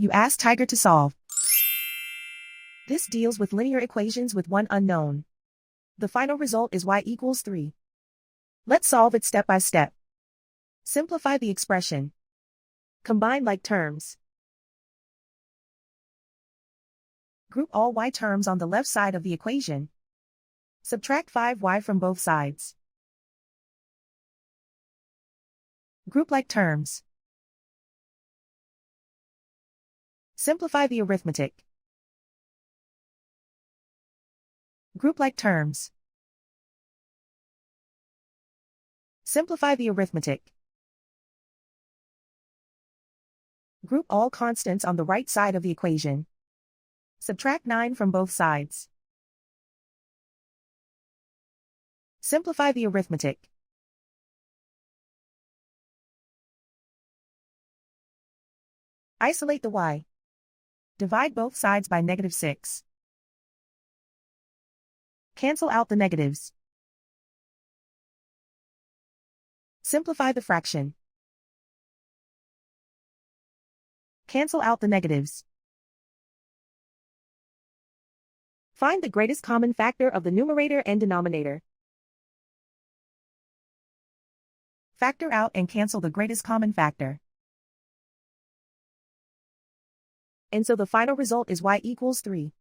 You ask Tiger to solve. This deals with linear equations with one unknown. The final result is y equals 3. Let's solve it step by step. Simplify the expression. Combine like terms. Group all y terms on the left side of the equation. Subtract 5y from both sides. Group like terms. Simplify the arithmetic. Group like terms. Simplify the arithmetic. Group all constants on the right side of the equation. Subtract 9 from both sides. Simplify the arithmetic. Isolate the y. Divide both sides by -6. Cancel out the negatives. Simplify the fraction. Cancel out the negatives. Find the greatest common factor of the numerator and denominator. Factor out and cancel the greatest common factor. And so the final result is y equals 3.